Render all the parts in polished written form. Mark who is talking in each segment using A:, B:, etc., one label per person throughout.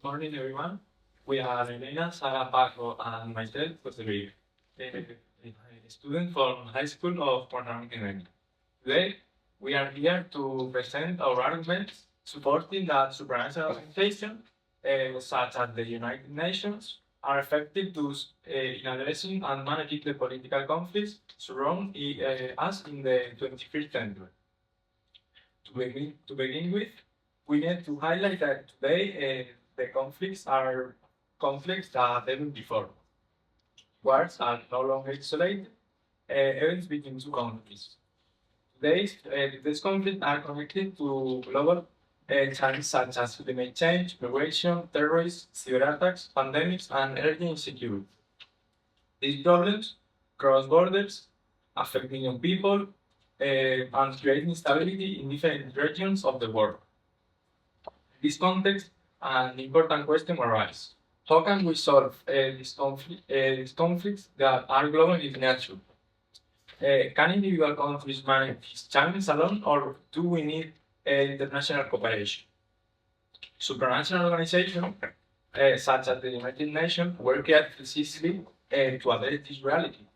A: Morning, everyone. We are Elena, Sara, Paco, and myself, Jose Luis, a student from High School of Torneo. Today, we are here to present our arguments supporting that supranational organizations, such as the United Nations, are effective in addressing and managing the political conflicts surrounding us in the 21st century. To begin with, we need to highlight that today the conflicts are conflicts that ever before. Wars are no longer isolated events between two countries. These conflicts are connected to global challenges such as climate change, migration, terrorism, cyber attacks, pandemics, and energy insecurity. These problems cross borders, affect million people, and create instability in different regions of the world. In this context, an important question arises. How can we solve these conflicts that are global in nature? Can individual countries manage these challenges alone, or do we need international cooperation? Supranational organizations, such as the United Nations, work precisely to address this reality.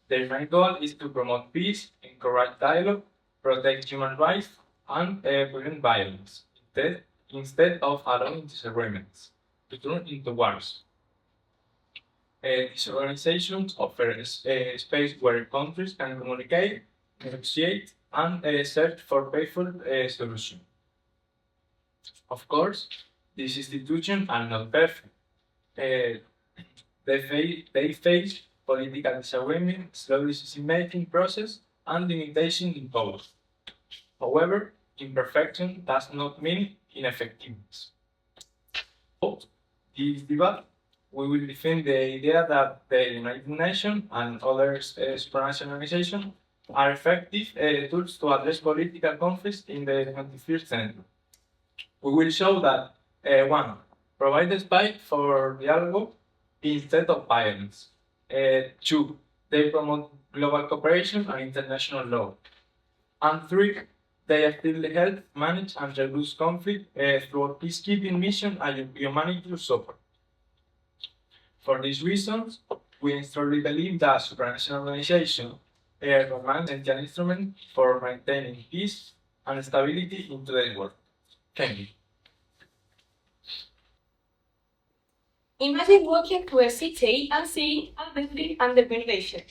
A: Their main goal is to promote peace, encourage dialogue, protect human rights, and prevent violence, instead of allowing disagreements to turn into wars. These organizations offer a space where countries can communicate, negotiate, and search for peaceful solutions. Of course, these institutions are not perfect. Uh, they face political disagreement, slow decision-making process, and limitation in power. However, imperfection does not mean ineffectiveness. In this debate, we will defend the idea that the United Nations and other supranational organizations are effective tools to address political conflicts in the 21st century. We will show that 1. Provide a space for dialogue instead of violence. 2. They promote global cooperation and international law. And 3. They actively help manage and reduce conflict through a peacekeeping mission and humanitarian support. For these reasons, we strongly believe that supranational organizations remain essential instrument for maintaining peace and stability in today's world. Thank you.
B: Imagine walking through a city and seeing a building under renovation.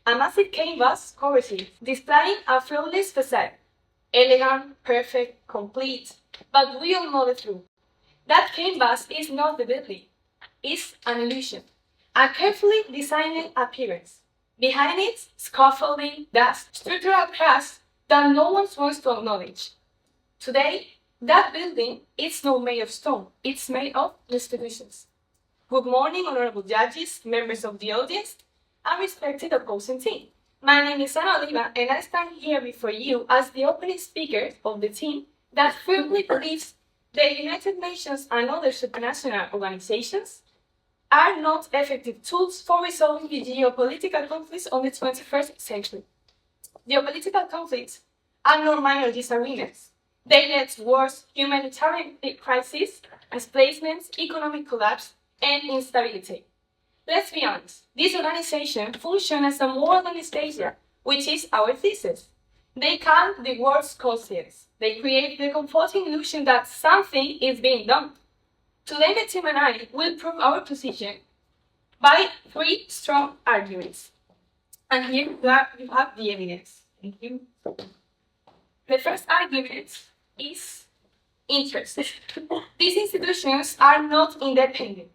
B: A massive canvas covers it, displaying a flawless facade. Elegant, perfect, complete, but we all know the truth. That canvas is not the building. It's an illusion, a carefully designed appearance. Behind it, scaffolding, dust, structural cracks that no one wants to acknowledge. Today, that building is not made of stone, it's made of institutions. Good morning, honorable judges, members of the audience, and respected opposing team. My name is Ana Oliva, and I stand here before you as the opening speaker of the team that firmly believes the United Nations and other supranational organizations are not effective tools for resolving the geopolitical conflicts of the 21st century. Geopolitical conflicts are not minor disagreements. They lead to wars, humanitarian crises, displacements, economic collapse, and instability. Let's be honest, this organization functions as a moral anesthesia, which is our thesis. They calm the world's causes. They create the comforting illusion that something is being done. Today, the team and I will prove our position by 3 strong arguments. And here you have the evidence. Thank you. The first argument is interest. These institutions are not independent.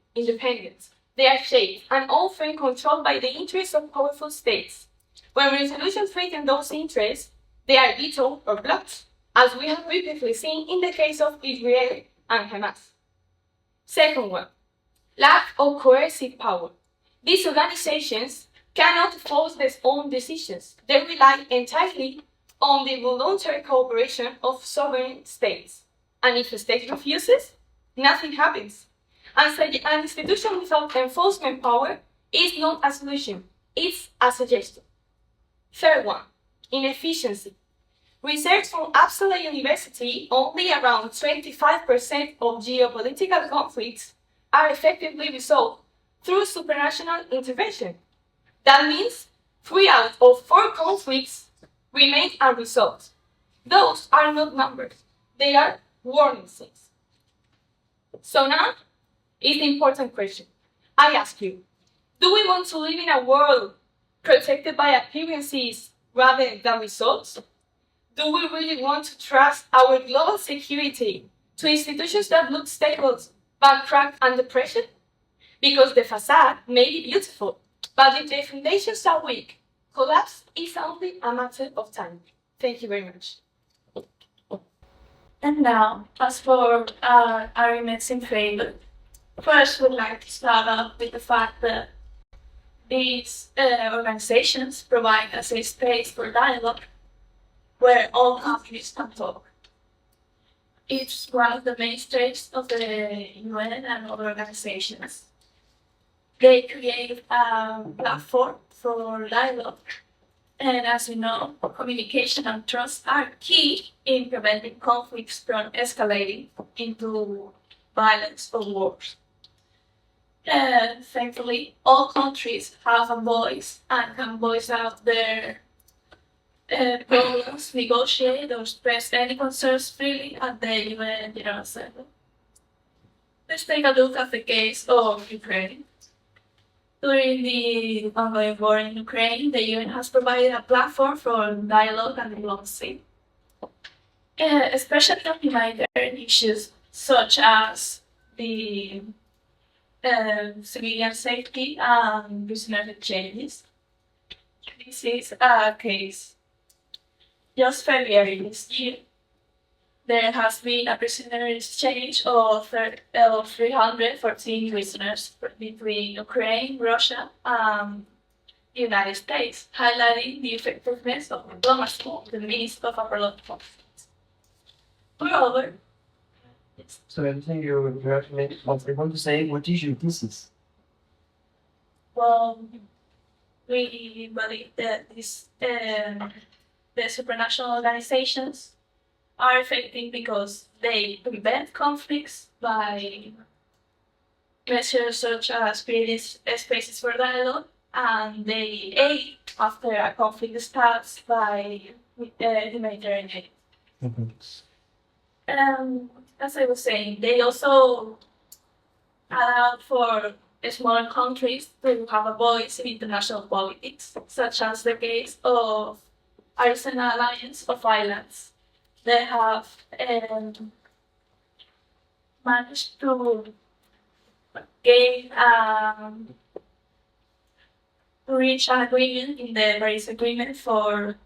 B: They are shaped and often controlled by the interests of powerful states. When resolutions threaten those interests, they are vetoed or blocked, as we have repeatedly seen in the case of Israel and Hamas. Second one, lack of coercive power. These organizations cannot force their own decisions. They rely entirely on the voluntary cooperation of sovereign states. And if a state refuses, nothing happens. An institution without enforcement power is not a solution, it's a suggestion. Third one, inefficiency. Research from Uppsala University, only around 25% of geopolitical conflicts are effectively resolved through supranational intervention. That means 3 out of 4 conflicts remain unresolved. Those are not numbers, they are warning signs. So now is the important question. I ask you, do we want to live in a world protected by appearances rather than results? Do we really want to trust our global security to institutions that look stable but cracked under pressure? Because the facade may be beautiful, but if the foundations are weak, collapse is only a matter of time. Thank you very much.
C: And now, as for our arguments in favor, first we'd like to start off with the fact that these organizations provide a safe space for dialogue where all countries can talk. It's one of the mainstays of the UN and other organizations. They create a platform for dialogue. And as we know, communication and trust are key in preventing conflicts from escalating into violence or wars. Thankfully, all countries have a voice and can voice out their problems, negotiate, or express any concerns freely at the UN General Assembly. Let's take a look at the case of Ukraine. During the ongoing war in Ukraine, the UN has provided a platform for dialogue and diplomacy, especially on humanitarian issues such as the civilian safety and prisoner exchanges. This is a case. Just February this year, there has been a prisoner exchange of 314 prisoners between Ukraine, Russia, and the United States, highlighting the effectiveness of diplomacy in the midst of a prolonged conflict. Moreover,
D: So everything you want to say, what is your thesis?
C: well, we believe that the supranational organizations are effective because they prevent conflicts by measures such as creating spaces for dialogue, and they aid after a conflict starts by humanitarian aid. As I was saying, they also allow for smaller countries to have a voice in international politics, such as the case of Arizona Alliance of Islands. They have managed to gain to reach an agreement in the Paris Agreement for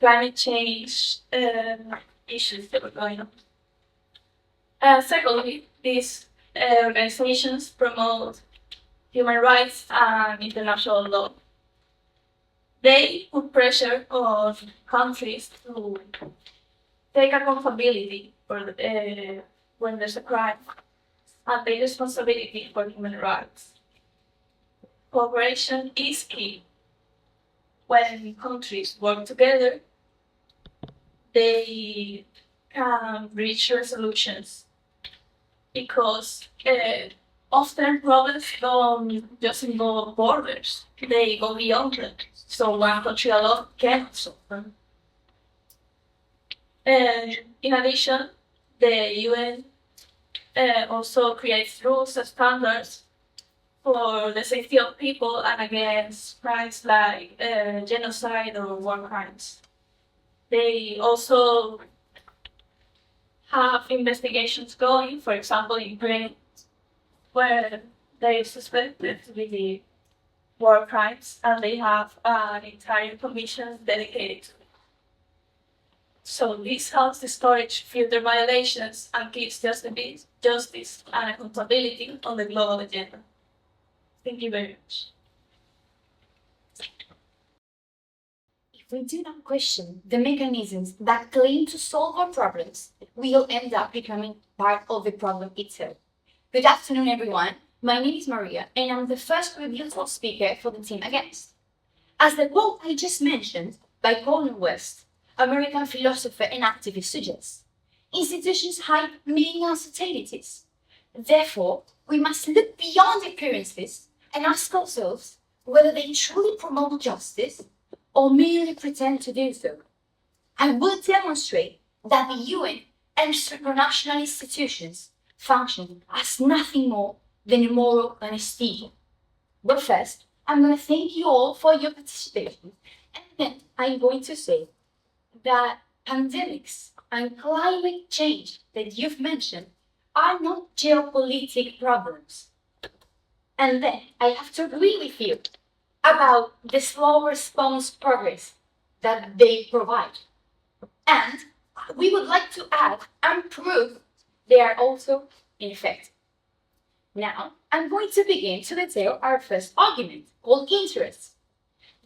C: climate change issues that were going on. Secondly, these organizations promote human rights and international law. They put pressure on countries to take accountability for when there's a crime and take responsibility for human rights. Cooperation is key. When countries work together, they can reach resolutions because often problems don't just involve borders, they go beyond them. So one country alone cannot solve them. In addition, the UN also creates rules and standards for the safety of people and against crimes like genocide or war crimes. They also have investigations going, for example, in Ukraine, where they is suspected to be war crimes, and they have an entire commission dedicated to it. So this helps discourage future violations and keeps justice and accountability on the global agenda. Thank you very much.
E: If we do not question the mechanisms that claim to solve our problems, we'll end up becoming part of the problem itself. Good afternoon, everyone. My name is Maria, and I'm the first rebuttal speaker for the team against. As the quote I just mentioned by Colin West, American philosopher and activist suggests. Institutions hide many uncertainties. Therefore, we must look beyond appearances and ask ourselves whether they truly promote justice or merely pretend to do so. I will demonstrate that the UN and supranational institutions function as nothing more than a moral anesthesia. But first, I'm going to thank you all for your participation, and then I'm going to say that pandemics and climate change that you've mentioned are not geopolitical problems. And then I have to agree with you about the slow response progress that they provide. And we would like to add and prove they are also ineffective. Now, I'm going to begin to detail our first argument, called interests.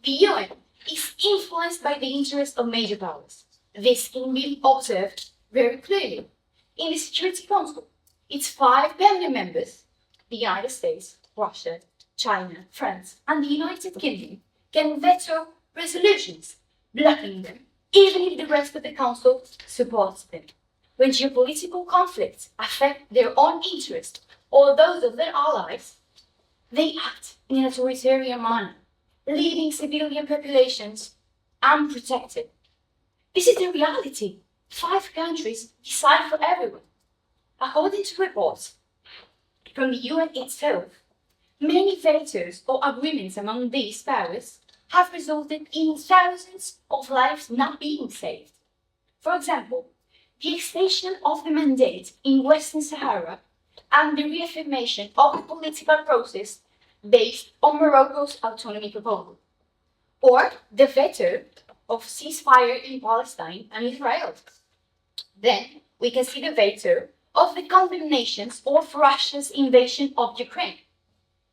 E: The UN is influenced by the interests of major powers. This can be observed very clearly. In the Security Council, its 5 permanent members, the United States, Russia, China, France, and the United Kingdom, can veto resolutions, blocking them, even if the rest of the Council supports them. When geopolitical conflicts affect their own interests or those of their allies, they act in an authoritarian manner, leaving civilian populations unprotected. This is the reality. 5 countries decide for everyone. According to reports from the UN itself, many vetoes or agreements among these powers have resulted in thousands of lives not being saved. For example, the extension of the mandate in Western Sahara and the reaffirmation of the political process based on Morocco's autonomy proposal, or the veto of ceasefire in Palestine and Israel. Then we can see the veto of the condemnations of Russia's invasion of Ukraine.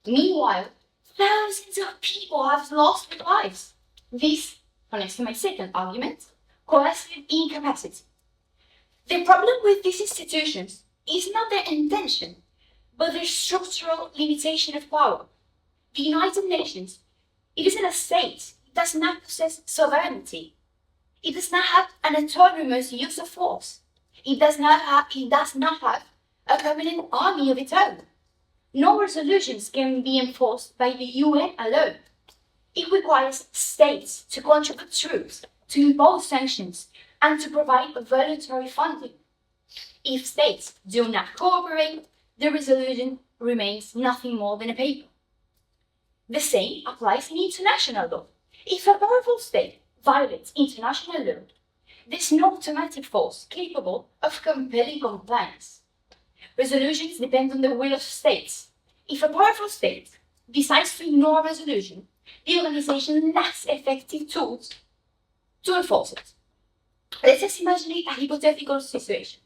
E: Meanwhile, thousands of people have lost their lives. This connects to my second argument, coercive incapacity. The problem with these institutions is not their intention, but their structural limitation of power. The United Nations, it isn't a state. It does not possess sovereignty. It does not have an autonomous use of force. It does not have a permanent army of its own. No resolutions can be enforced by the UN alone. It requires states to contribute troops, to impose sanctions, and to provide voluntary funding. If states do not cooperate, the resolution remains nothing more than a paper. The same applies in international law. If a powerful state violates international law, there's no automatic force capable of compelling compliance. Resolutions depend on the will of states. If a powerful state decides to ignore a resolution, the organization lacks effective tools to enforce it. Let's just imagine a hypothetical situation.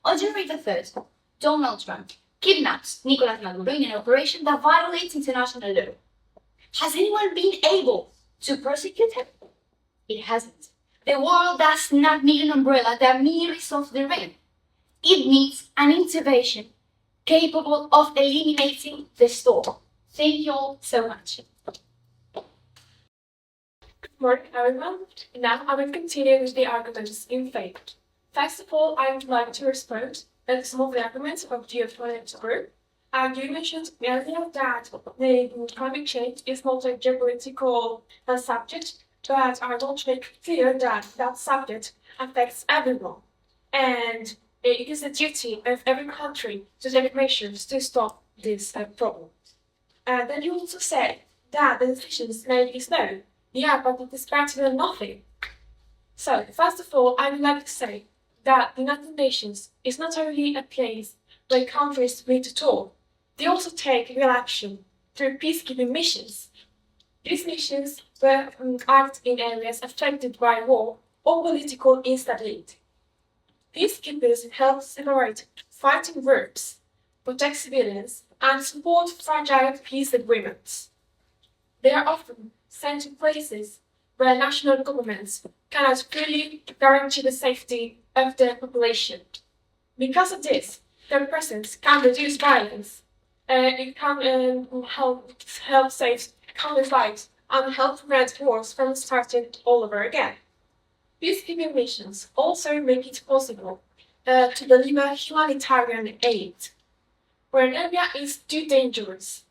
E: On January the 3rd, Donald Trump kidnaps Nicolas Maduro in an operation that violates international law. Has anyone been able to prosecute him? It hasn't. The world does not need an umbrella that merely stops the rain. It needs an intervention capable of eliminating the storm. Thank you all so much.
C: Good morning, everyone. Now I will continue with the arguments in favor. First of all, I would like to respond to some of the arguments of the opponent group. You mentioned earlier that the climate change is not a geopolitical subject, but I want to make clear that that subject affects everyone. And it is the duty of every country to take measures to stop this problem. Then you also said that the decisions may be slow. Yeah, but it is better than nothing. So, first of all, I would like to say that the United Nations is not only a place where countries meet to talk, they also take real action through peacekeeping missions. These missions will act in areas affected by war or political instability. Peacekeepers help separate fighting groups, protect civilians, and support fragile peace agreements. They are often sent to places where national governments cannot fully guarantee the safety of their population. Because of this, their presence can reduce violence. It can help save countless lives and help prevent wars from starting all over again. peacekeeping missions also make it possible to deliver humanitarian aid. Where an area is too dangerous,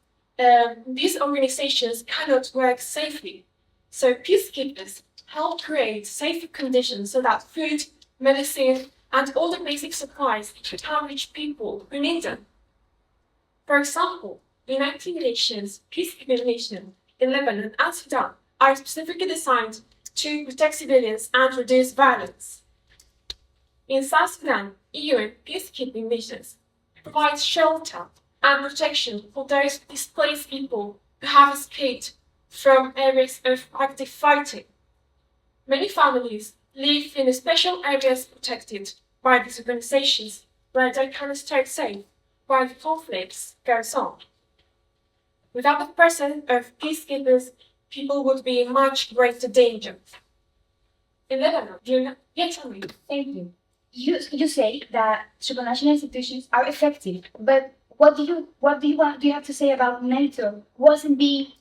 C: these organizations cannot work safely. So peacekeepers help create safer conditions so that food, medicine, and all the basic supplies can reach people who need them. For example, the United Nations peacekeeping mission in Lebanon and Sudan are specifically designed to protect civilians and reduce violence. In South Sudan, UN peacekeeping missions provide shelter and protection for those displaced people who have escaped from areas of active fighting. Many families live in special areas protected by these organizations where they can stay safe while the conflicts goes on. Without the presence of peacekeepers, people would be in much greater danger. In Lebanon, tell me.
E: Thank you. You say that supranational institutions are effective, but what do you have to say about NATO wasn't being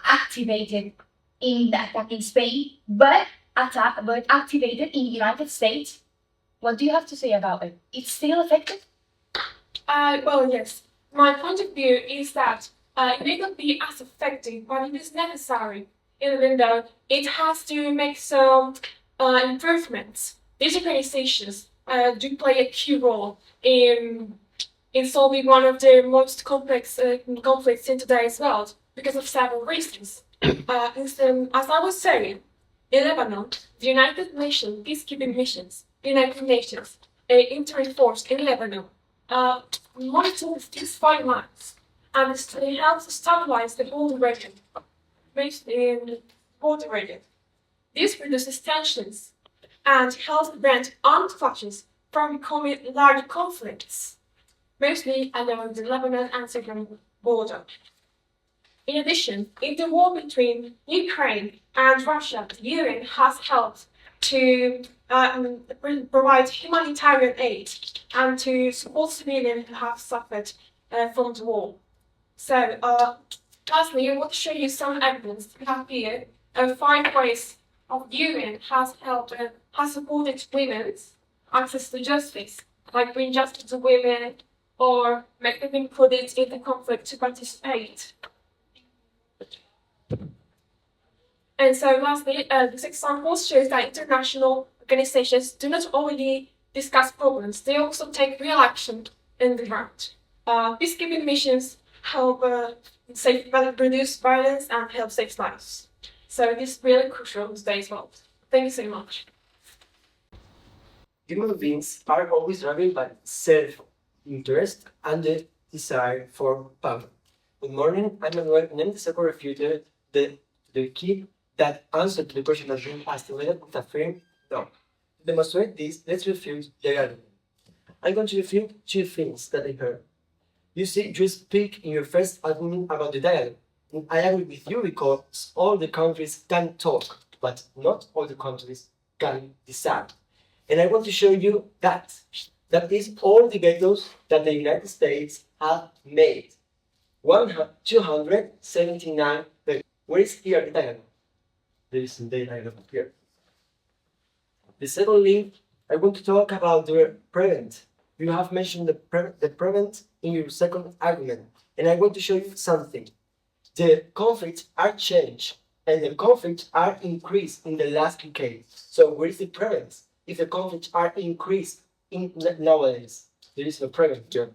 E: activated in the attack in Spain, but activated in the United States? What do you have to say about it? It's still effective?
C: Well, yes. My point of view is that it may not be as effective, but it is necessary. Even though it has to make some improvements. These organizations do play a key role in solving one of the most complex conflicts in today's world because of several reasons. As I was saying, in Lebanon, the United Nations peacekeeping missions, United Nations interim force in Lebanon, monitors these fight lines and it helps stabilize the border region, based in border region. This reduces tensions and helps prevent armed clashes from becoming large conflicts, mostly along the Lebanon and Syrian border. In addition, in the war between Ukraine and Russia, the UN has helped to provide humanitarian aid and to support civilians who have suffered from the war. So, lastly, I want to show you some evidence we have here of 5 ways of UN has helped has supported women's access to justice, like bring justice to women or make them included in the conflict to participate. And so lastly, this example shows that international organizations do not only discuss problems, they also take real action in the ground. Peacekeeping missions help reduce violence and help save lives. So this is really crucial in today's world. Thank you so much.
D: Human beings are always driven by self-interest and the desire for power. Good morning, I'm Manuel, and I'm the second refuter, the key that answer to the question that you asked with a firm no. To demonstrate this, let's refute the argument. I'm going to refute 2 things that I heard. You see, you speak in your first argument about the dialogue. And I agree with you because all the countries can talk, but not all the countries can decide. And I want to show you that is all the vetoes that the United States have made. 279. Where is here the dialogue? There is the dialogue here. The second link, I want to talk about the prevent. You have mentioned the prevent in your second argument, and I want to show you something. The conflicts are changed, and the conflicts are increased in the last decade. So where is the prevent? If the conflicts are increased nowadays, there is no prevent here.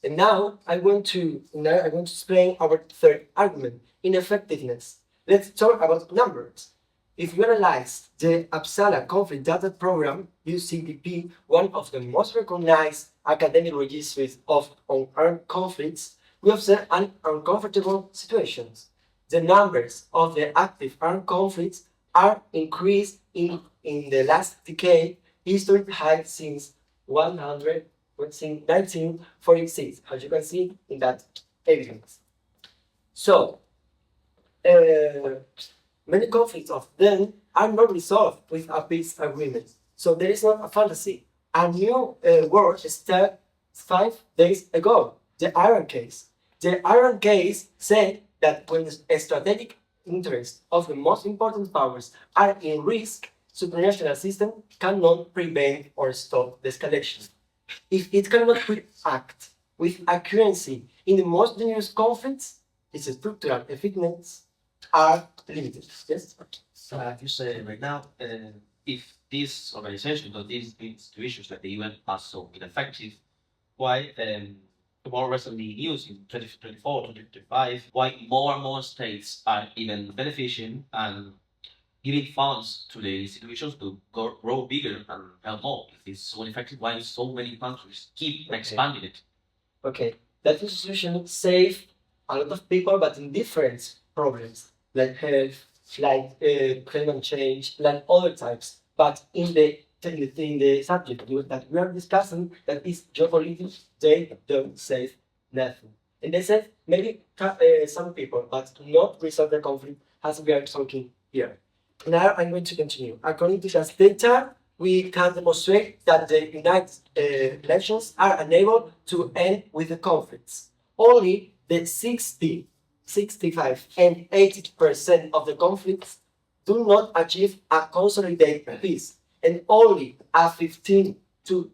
D: And now I want to explain our third argument, ineffectiveness. Let's talk about numbers. If you analyze the Uppsala Conflict Data Program, UCDP, one of the most recognized academic registries of unarmed conflicts, we observe uncomfortable situations. The numbers of the active armed conflicts are increased in the last decade, historic high since 1946, as you can see in that evidence. So, many conflicts of them are not resolved with a peace agreement. So there is not a fantasy. A new war started 5 days ago, the Iran case. The Iran case said that when the strategic interests of the most important powers are in risk, supranational system cannot prevent or stop the escalation. If it cannot react with accuracy in the most dangerous conflicts, its structural effectiveness are limited. Yes?
F: So as you say right now, if these organizations or these institutions like the UN are so ineffective, why more recently news in 2024, 2025, why more and more states are even benefiting and giving funds to the institutions to grow bigger and help more. If it's so ineffective, why so many countries keep expanding it?
D: Okay, that institution save a lot of people, but in different problems, like health, like climate change, like other types. But in the subject that we are discussing, that is geopolitics, they don't save nothing. And they save maybe some people, but not resolve the conflict as we are talking here. Now I'm going to continue. According to that data, we can demonstrate that the United Nations are unable to end with the conflicts. Only the 60, 65, and 80% of the conflicts do not achieve a consolidated peace, and only a 15 to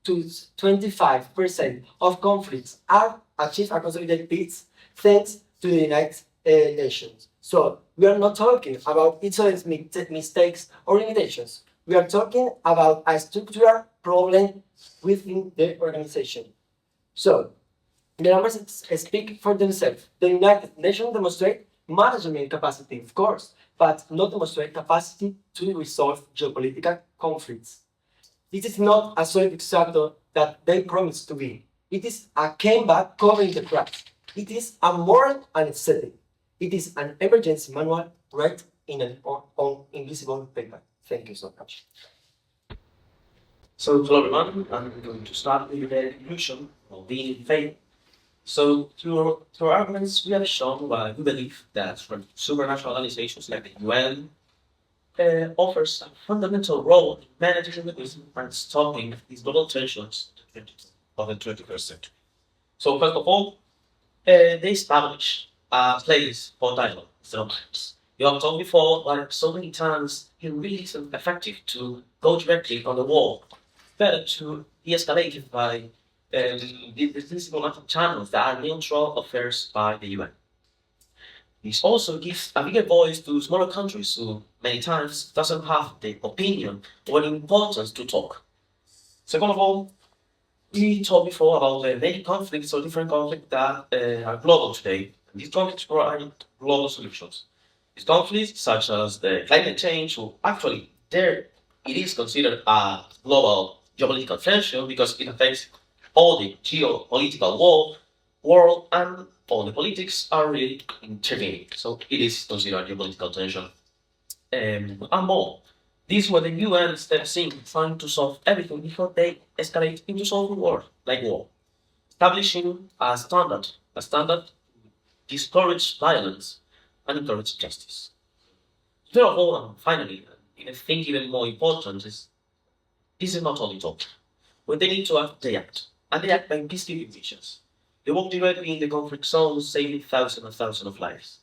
D: 25% of conflicts are achieve a consolidated peace thanks to the United Nations. So we are not talking about each other's mistakes or limitations. We are talking about a structural problem within the organization. So the numbers speak for themselves. The United Nations demonstrate management capacity, of course, but not demonstrate capacity to resolve geopolitical conflicts. This is not a solid sector that they promise to be. It is a canvas covering the cracks. It is a moral anesthetic. It is an emergency manual read in an on invisible paper. Thank you so much.
F: So hello everyone, I'm going to start with the conclusion of being in faith. So through our arguments, we have shown why we believe that supranational organizations like the UN offers a fundamental role in managing the business and stopping these global tensions of the 21st century. So first of all, they establish a place for dialogue instead of violence. You have told before, like so many times, it really isn't effective to go directly on the war. Better to de-escalate it by these diplomatic channels that are neutral affairs by the UN. This also gives a bigger voice to smaller countries who many times doesn't have the opinion or the importance to talk. Second of all, we talked before about the many conflicts or different conflicts that are global today. These conflicts provide global solutions. These conflicts, such as the climate change, or actually there it is considered a global geopolitical tension because it affects all the geopolitical world and all the politics are really intervening. So it is considered geopolitical tension. And more. This is what the UN steps in, trying to solve everything before they escalate into solving war, like war. Establishing a standard to discourage violence and encourage justice. Therefore, and finally, I think even more important is this is not only talk. When they need to act, they act. And they act by peacekeeping missions. They work directly in the conflict zones, saving thousands and thousands of lives.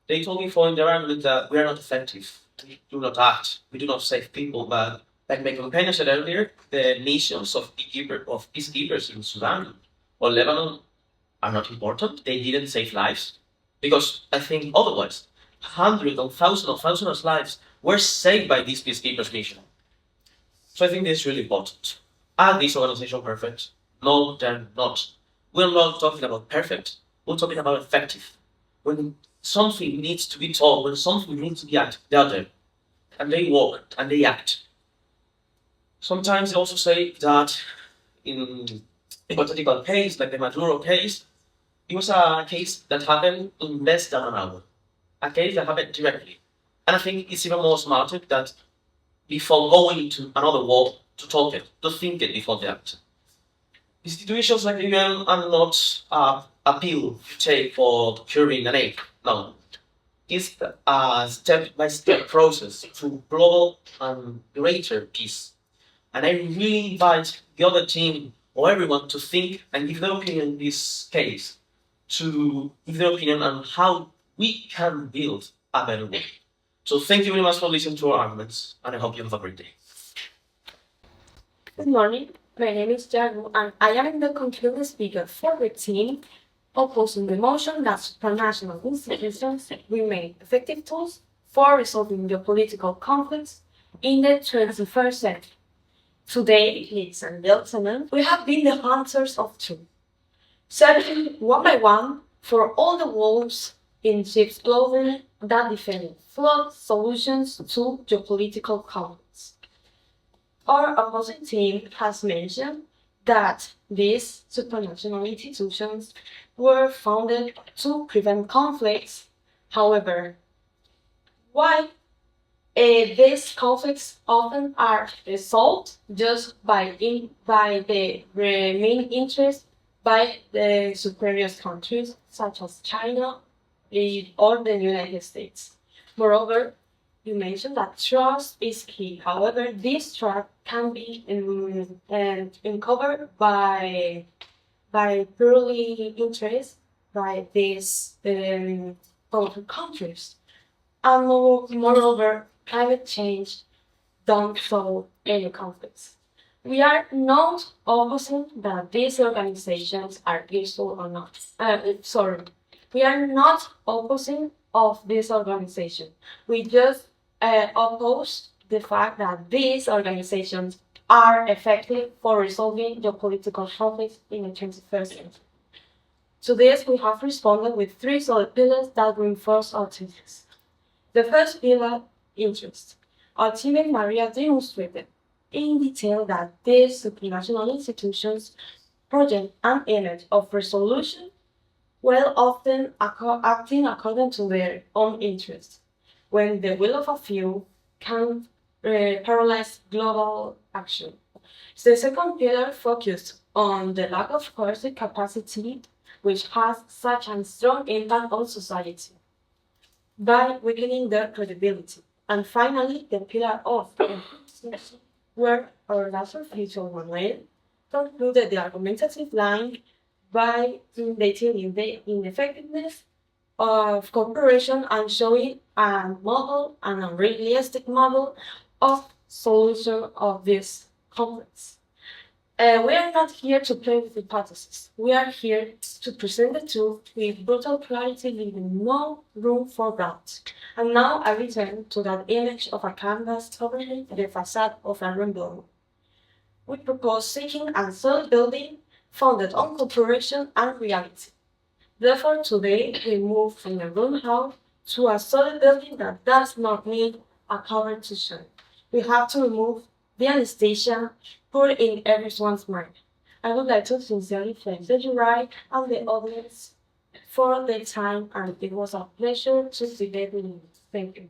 F: They told me before in their argument that we are not effective. We do not act. We do not save people, but like my companion said earlier, the nations of peacekeepers in Sudan or Lebanon are not important. They didn't save lives. Because I think otherwise, hundreds of thousands of lives were saved by these peacekeepers mission. So I think this is really important. Are these organizations perfect? No, they're not. We're not talking about perfect. We're talking about effective. When something needs to be told, when something needs to be acted, they're there. And they work and they act. Sometimes they also say that in a hypothetical case, like the Maduro case, it was a case that happened in less than an hour. A case that happened directly. And I think it's even more smarter that before going into another war, to talk it, to think it before they act. Institutions like the UN are not a pill you take for curing an ache. No. It's a step-by-step process to global and greater peace. And I really invite the other team or everyone to think and give their opinion in this case, to give their opinion on how we can build a better world. So thank you very much for listening to our arguments, and I hope you have a great day.
B: Good morning, my name is Jago, and I am the concluding speaker for the team opposing the motion that supranational institutions remain effective tools for resolving geopolitical conflicts in the 21st century. Today, ladies and gentlemen, we have been the hunters of truth, searching one by one for all the wolves in sheep's clothing that defend flawed solutions to geopolitical conflicts. Our opposing team has mentioned that these supranational institutions were founded to prevent conflicts. However, why these conflicts often are resolved just by the main interest by the superior countries such as China or the United States. Moreover, you mentioned that trust is key. However, this trust can be uncovered by purely interest by these powerful countries. And moreover, climate change don't solve any conflicts. We are not opposing that these organizations are useful or not. We are not opposing of this organization. We just oppose the fact that these organizations are effective for resolving geopolitical conflicts in the 21st century. To this, we have responded with 3 solid pillars that reinforce our thesis. The first pillar, interest. Our teammate Maria demonstrated in detail that these supranational institutions project an image of resolution while often acting according to their own interests, when the will of a few can paralyze global action. The second pillar focused on the lack of coercive capacity, which has such a strong impact on society, by weakening their credibility. And finally, the pillar of where our last future Manuel concluded the argumentative line by indicating the ineffectiveness of cooperation and showing a model and a realistic model of solution of these conflicts. We are not here to play with hypotheses. We are here to present the truth with brutal clarity, leaving no room for doubt. And now I return to that image of a canvas covering the facade of a rainbow. We propose seeking a solid building founded on cooperation and reality. Therefore, today we move from a room house to a solid building that does not need a cover to shine. We have to remove the anesthesia put in everyone's mind. I would like to sincerely thank the jury and the audience for their time, and it was a pleasure to debate with you. Thank you.